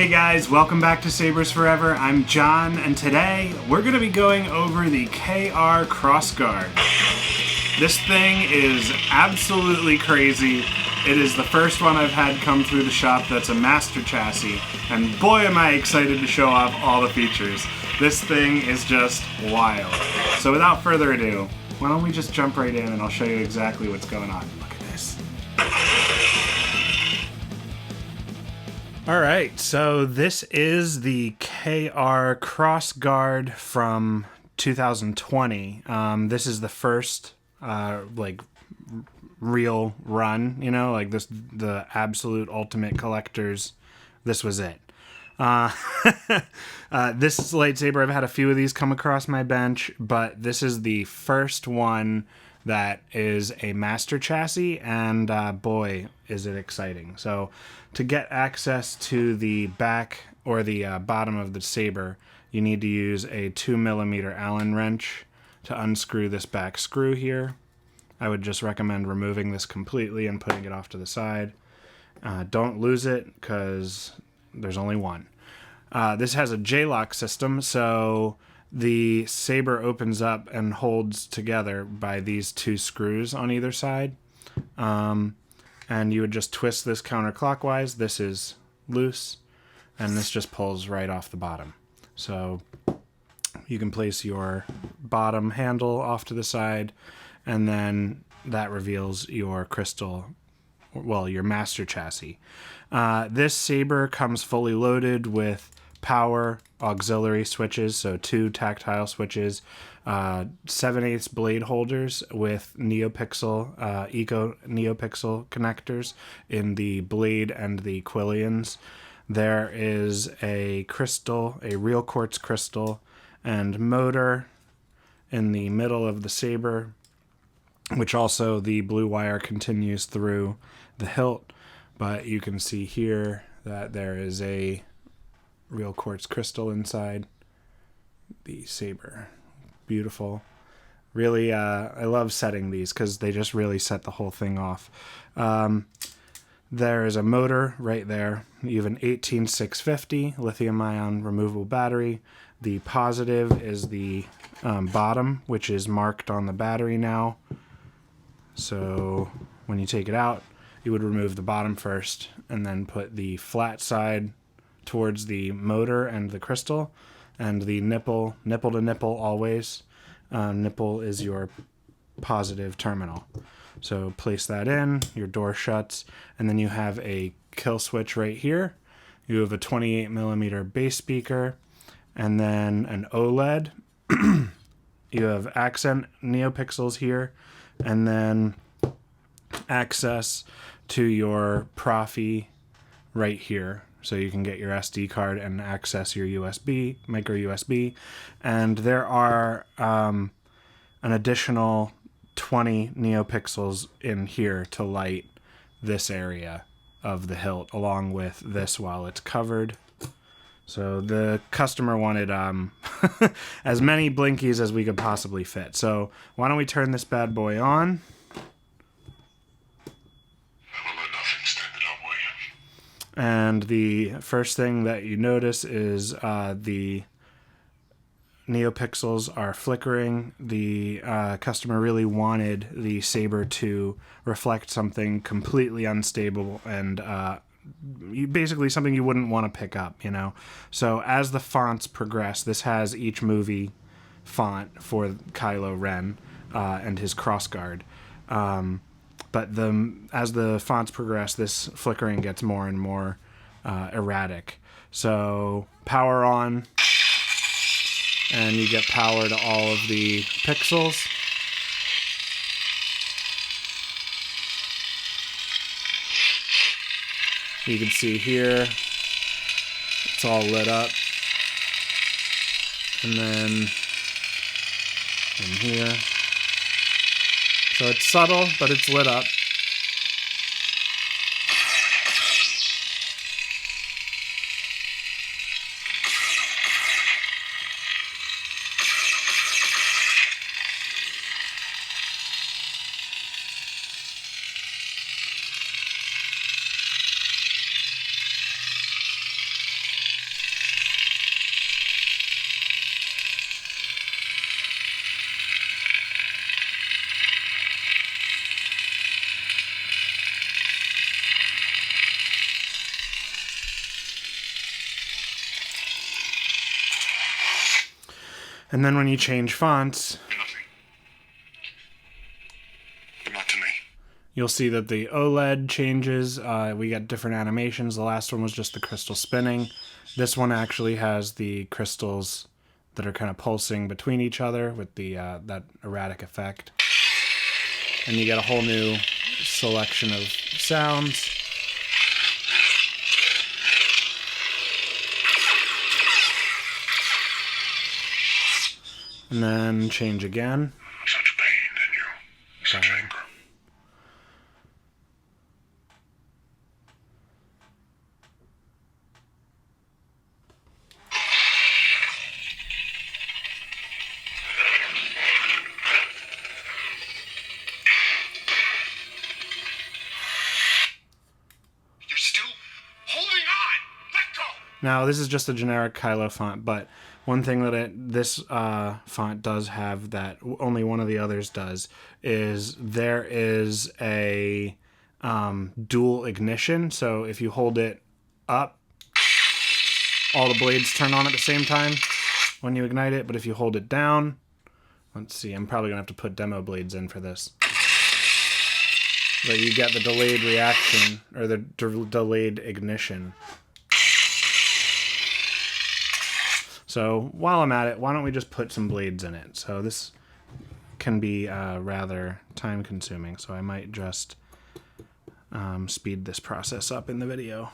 Hey guys, welcome back to Sabers Forever. I'm John, and today we're going to be going over the KRxOR KRossguard. This thing is absolutely crazy. It is the first one I've had come through the shop that's a master chassis, and boy am I excited to show off all the features. This thing is just wild. So without further ado, why don't we just jump right in and I'll show you exactly what's going on. Look at this. Alright, so this is the KRxOR KRossguard from 2020. This is the first, real run, you know, like this, the absolute ultimate collectors. This was it. This lightsaber, I've had a few of these come across my bench, but this is the first one that is a master chassis, and boy, is it exciting. So to get access to the back or the bottom of the saber, you need to use a 2mm Allen wrench to unscrew this back screw here. I would just recommend removing this completely and putting it off to the side. Don't lose it, because there's only one. This has a J-lock system, so the saber opens up and holds together by these two screws on either side. And you would just twist this counterclockwise. This is loose, and this just pulls right off the bottom. So you can place your bottom handle off to the side, and then that reveals your crystal, well, your master chassis. This saber comes fully loaded with power auxiliary switches, so 2 tactile switches, 7/8 blade holders with neopixel, ECO NPXL connectors in the blade and the quillions. There is a crystal, a real quartz crystal, and motor in the middle of the saber, which also the blue wire continues through the hilt, but you can see here that there is a real quartz crystal inside the saber. Beautiful. Really, I love setting these because they just really set the whole thing off. There is a motor right there. You have an 18650 lithium-ion removable battery. The positive is the bottom, which is marked on the battery now. So when you take it out, you would remove the bottom first and then put the flat side towards the motor and the crystal, and the nipple to nipple always. Nipple is your positive terminal. So place that in, your door shuts, and then you have a kill switch right here. You have a 28mm bass speaker, and then an OLED. You have accent neopixels here, and then access to your Proffi right here. So you can get your SD card and access your USB, micro USB. And there are an additional 20 neopixels in here to light this area of the hilt, along with this while it's covered. So the customer wanted as many blinkies as we could possibly fit. So why don't we turn this bad boy on? And the first thing that you notice is the neopixels are flickering. The customer really wanted the saber to reflect something completely unstable and basically something you wouldn't want to pick up, you know. So as the fonts progress, this has each movie font for Kylo Ren and his crossguard. But as the fonts progress, this flickering gets more and more erratic. So power on, and you get power to all of the pixels. You can see here, it's all lit up. And then in here. So it's subtle, but it's lit up. And then when you change fonts, Nothing. But not to me. you'll see that the OLED changes. We get different animations. The last one was just the crystal spinning. This one actually has the crystals that are kind of pulsing between each other with the that erratic effect. And you get a whole new selection of sounds. And then change again. Such pain in you. Such anger. You're still holding on! Let go! Now, this is just a generic Kylo font, but one thing that this font does have that only one of the others does is there is a dual ignition. So if you hold it up, all the blades turn on at the same time when you ignite it. But if you hold it down, let's see, I'm probably going to have to put demo blades in for this. But you get the delayed reaction, or the delayed ignition. So while I'm at it, why don't we just put some blades in it? So this can be rather time consuming, so I might just speed this process up in the video.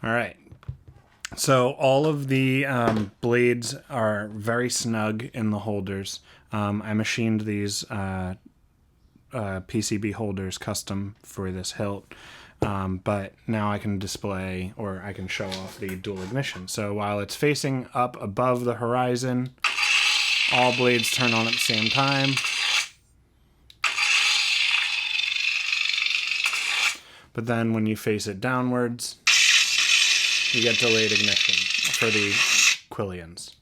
All right. So all of the blades are very snug in the holders. I machined these PCB holders custom for this hilt. But now I can display, or I can show off the dual ignition. So while it's facing up above the horizon, all blades turn on at the same time. But then when you face it downwards, you get delayed ignition for the quillions.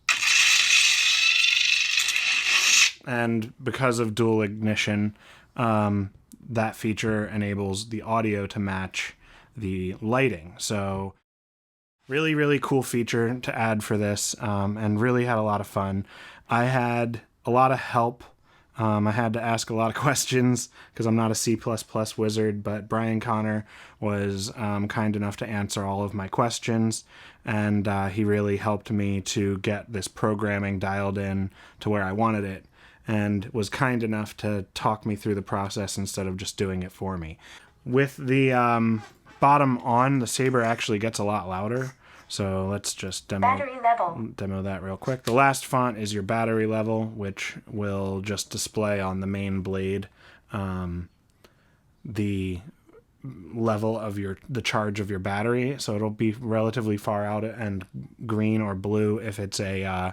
And because of dual ignition, that feature enables the audio to match the lighting. So really, really cool feature to add for this, and really had a lot of fun. I had a lot of help. I had to ask a lot of questions because I'm not a C++ wizard, but Brian Connor was kind enough to answer all of my questions, and he really helped me to get this programming dialed in to where I wanted it, and was kind enough to talk me through the process instead of just doing it for me. With the bottom on, the saber actually gets a lot louder. So let's just demo that real quick. The last font is your battery level, which will just display on the main blade the level of the charge of your battery. So it'll be relatively far out and green or blue if it's a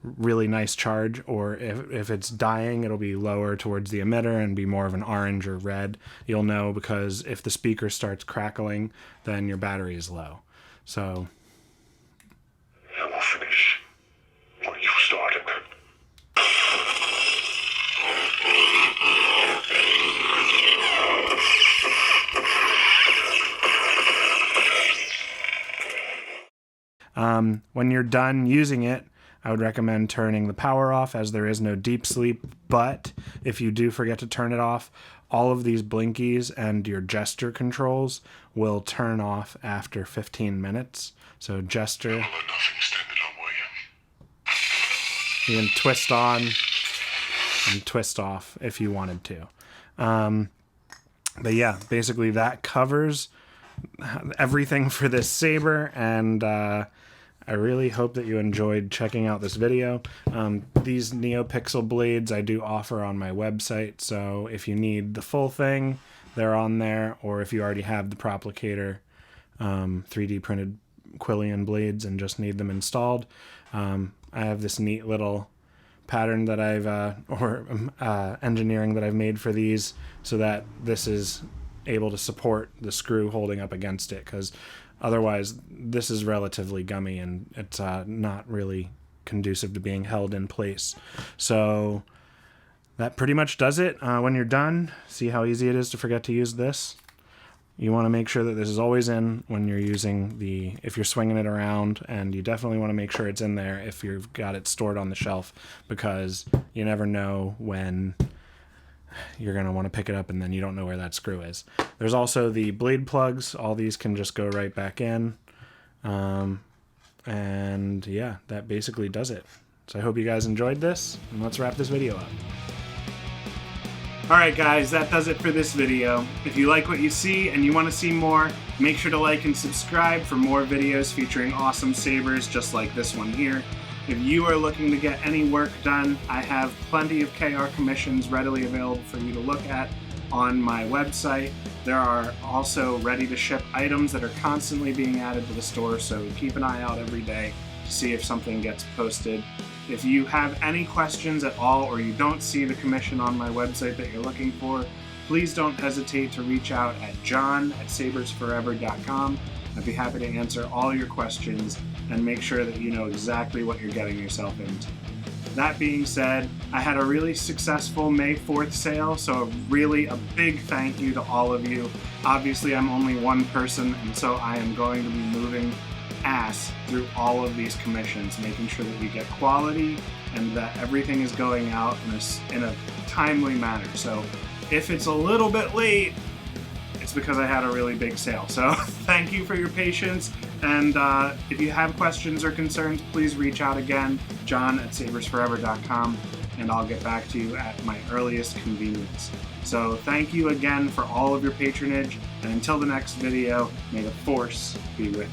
really nice charge, or if it's dying, it'll be lower towards the emitter and be more of an orange or red. You'll know because if the speaker starts crackling, then your battery is low. So I will finish what you started. when you're done using it, I would recommend turning the power off, as there is no deep sleep. But if you do forget to turn it off, all of these blinkies and your gesture controls will turn off after 15 minutes. So gesture, you can twist on and twist off if you wanted to. But yeah, basically that covers everything for this saber, and I really hope that you enjoyed checking out this video. These neopixel blades I do offer on my website, so if you need the full thing, they're on there, or if you already have the Proplicator 3D printed quillion blades and just need them installed, I have this neat little pattern that I've engineering that I've made for these, so that this is able to support the screw holding up against it, because otherwise this is relatively gummy and it's not really conducive to being held in place. So that pretty much does it. When you're done, see how easy it is to forget to use this. You want to make sure that this is always in when you're using if you're swinging it around, and you definitely want to make sure it's in there if you've got it stored on the shelf, because you never know when you're going to want to pick it up and then you don't know where that screw is. There's also the blade plugs. All these can just go right back in. And yeah, that basically does it. So I hope you guys enjoyed this, and let's wrap this video up. Alright guys, that does it for this video. If you like what you see and you want to see more, make sure to like and subscribe for more videos featuring awesome sabers just like this one here. If you are looking to get any work done, I have plenty of KR commissions readily available for you to look at on my website. There are also ready-to-ship items that are constantly being added to the store, so keep an eye out every day to see if something gets posted. If you have any questions at all, or you don't see the commission on my website that you're looking for, please don't hesitate to reach out at john@sabersforever.com. I'd be happy to answer all your questions and make sure that you know exactly what you're getting yourself into. That being said, I had a really successful May 4th sale, so really a big thank you to all of you. Obviously, I'm only one person, and so I am going to be moving ass through all of these commissions, making sure that we get quality and that everything is going out in a timely manner. So if it's a little bit late, it's because I had a really big sale. So thank you for your patience, and if you have questions or concerns, please reach out again, john@sabersforever.com, and I'll get back to you at my earliest convenience. So thank you again for all of your patronage, and until the next video, may the Force be with you.